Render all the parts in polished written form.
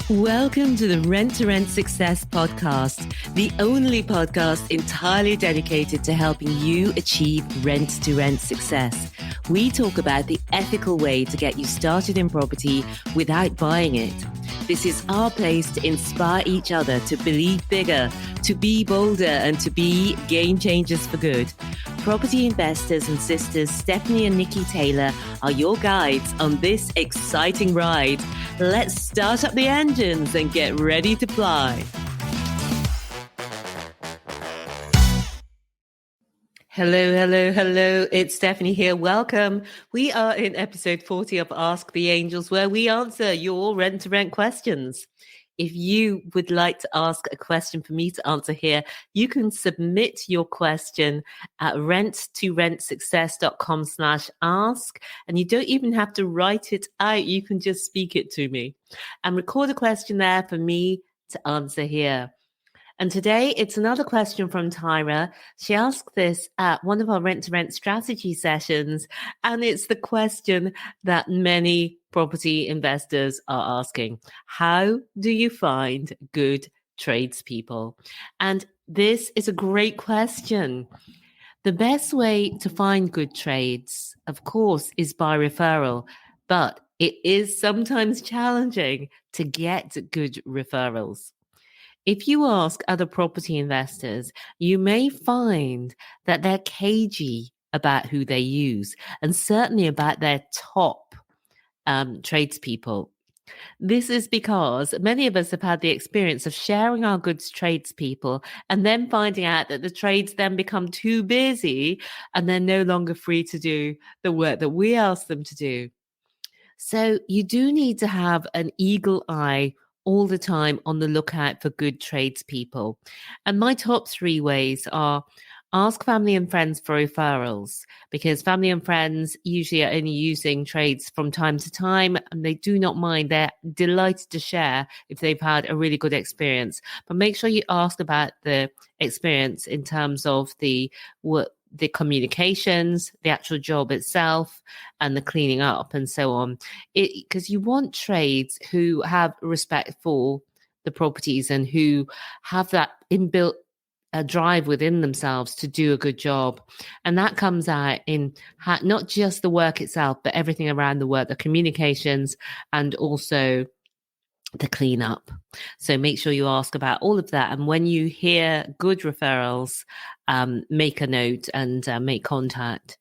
Welcome to the Rent Success podcast, the only podcast entirely dedicated to helping you achieve rent success. We talk about the ethical way to get you started in property without buying it. This is our place to inspire each other to believe bigger, to be bolder, and to be game changers for good. Property investors and sisters Stephanie and Nicky Taylor are your guides on this exciting ride. Let's start up the engines and get ready to fly. Hello. It's Stephanie here. Welcome. We are in episode 40 of Ask the Angels, where we answer your rent-to-rent questions. If you would like to ask a question for me to answer here, you can submit your question at renttosuccess.com/ask. And you don't even have to write it out. You can just speak it to me and record a question there for me to answer here. And today it's another question from Tyra. She asked this at one of our rent-to-rent strategy sessions, and it's the question that many property investors are asking. How do you find good tradespeople? And this is a great question. The best way to find good trades, of course, is by referral, but it is sometimes challenging to get good referrals. If you ask other property investors, you may find that they're cagey about who they use, and certainly about their top tradespeople. This is because many of us have had the experience of sharing our goods tradespeople and then finding out that the trades then become too busy and they're no longer free to do the work that we ask them to do. So you do need to have an eagle eye all the time on the lookout for good tradespeople. And my top 3 ways are: ask family and friends for referrals, because family and friends usually are only using trades from time to time and they do not mind. They're delighted to share if they've had a really good experience. But make sure you ask about the experience in terms of the communications, the actual job itself, and the cleaning up and so on. Because you want trades who have respect for the properties and who have that inbuilt drive within themselves to do a good job. And that comes out in not just the work itself, but everything around the work, the communications, and also the cleanup. So make sure you ask about all of that. And when you hear good referrals, make a note and make contact.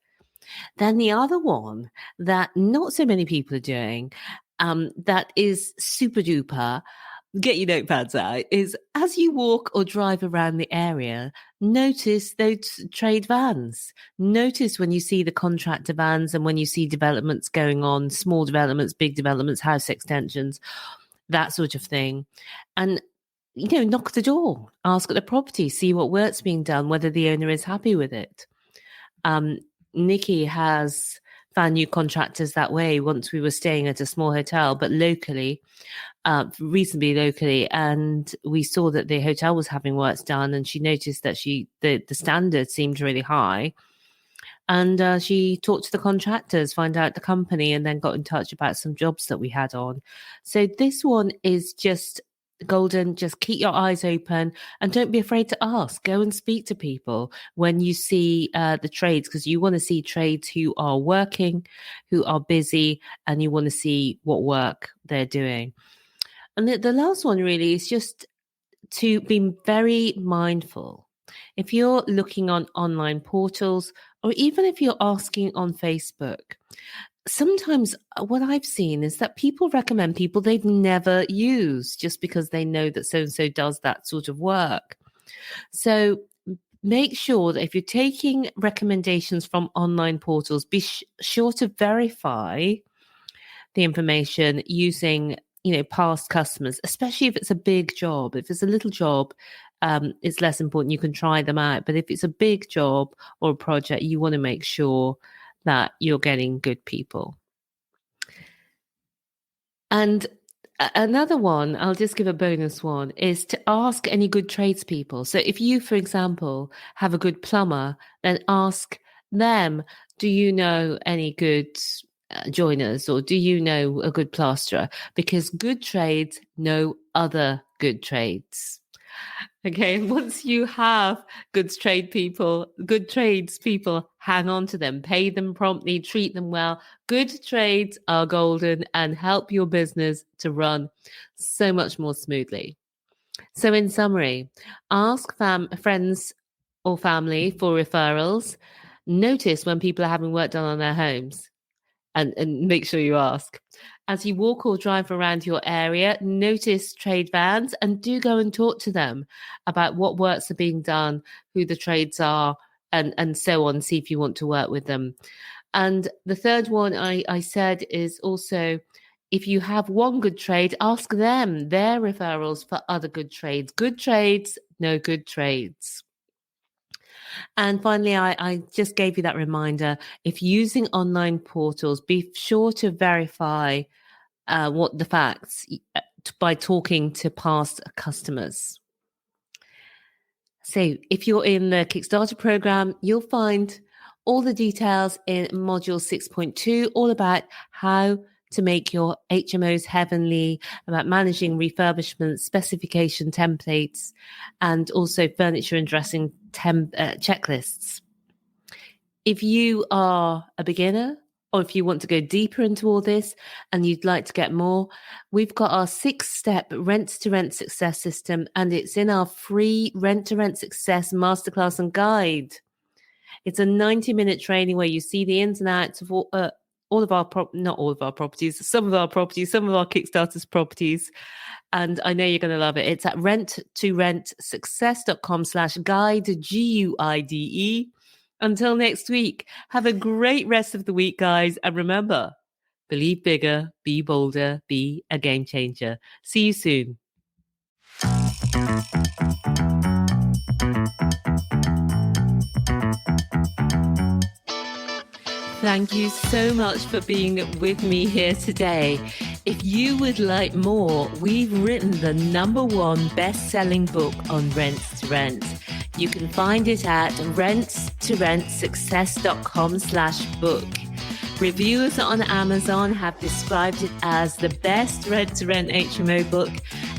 Then the other one that not so many people are doing, that is super duper, get your notepads out, is as you walk or drive around the area, notice those trade vans. Notice when you see the contractor vans and when you see developments going on, small developments, big developments, house extensions, that sort of thing. And, knock at the door, ask at the property, see what work's being done, whether the owner is happy with it. Nicky has found new contractors that way. Once we were staying at a small hotel, but locally, reasonably locally, and we saw that the hotel was having works done, and she noticed that the standard seemed really high. And she talked to the contractors, find out the company, and then got in touch about some jobs that we had on. So this one is just golden. Just keep your eyes open and don't be afraid to ask. Go and speak to people when you see the trades, because you want to see trades who are working, who are busy, and you want to see what work they're doing. And the last one really is just to be very mindful. If you're looking on online portals, or even if you're asking on Facebook, sometimes what I've seen is that people recommend people they've never used just because they know that so-and-so does that sort of work. So make sure that if you're taking recommendations from online portals, be sure to verify the information using past customers, especially if it's a big job. If it's a little job, it's less important. You can try them out. But if it's a big job or a project, you want to make sure that you're getting good people. And another one, I'll just give a bonus one, is to ask any good tradespeople. So if you, for example, have a good plumber, then ask them, do you know any good joiners, or do you know a good plasterer? Because good trades know other good trades. Okay, once you have good tradespeople, hang on to them, pay them promptly, treat them well. Good trades are golden and help your business to run so much more smoothly. So in summary, ask friends or family for referrals. Notice when people are having work done on their homes, and make sure you ask. As you walk or drive around your area, notice trade vans and do go and talk to them about what works are being done, who the trades are, and so on. See if you want to work with them. And the third one I said is also, if you have one good trade, ask them their referrals for other good trades. Good trades, no good trades. And finally, I just gave you that reminder. If using online portals, be sure to verify what the facts by talking to past customers. So if you're in the Kickstarter program, you'll find all the details in module 6.2, all about how to make your HMOs heavenly, about managing refurbishment, specification templates, and also furniture and dressing checklists. If you are a beginner, or if you want to go deeper into all this and you'd like to get more, we've got our 6-step rent-to-rent success system, and it's in our free Rent-to-Rent Success Masterclass and Guide. It's a 90-minute training where you see the ins and outs of all of our not all of our properties, some of our properties, some of our Kickstarter's properties. And I know you're going to love it. It's at rent2rentsuccess.com/guide, GUIDE. Until next week, have a great rest of the week, guys. And remember, believe bigger, be bolder, be a game changer. See you soon. Thank you so much for being with me here today. If you would like more, we've written the #1 best-selling book on rent to rent. You can find it at rent2rentsuccess.com/book. Reviewers on Amazon have described it as the best rent-to-rent HMO book,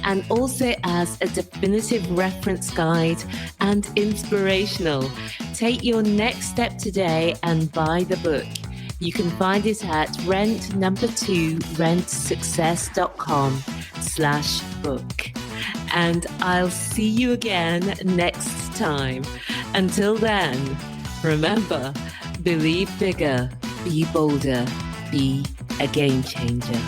and also as a definitive reference guide and inspirational. Take your next step today and buy the book. You can find it at rent2rentsuccess.com/book. And I'll see you again next time. Until then, remember, believe bigger, be bolder, be a game changer.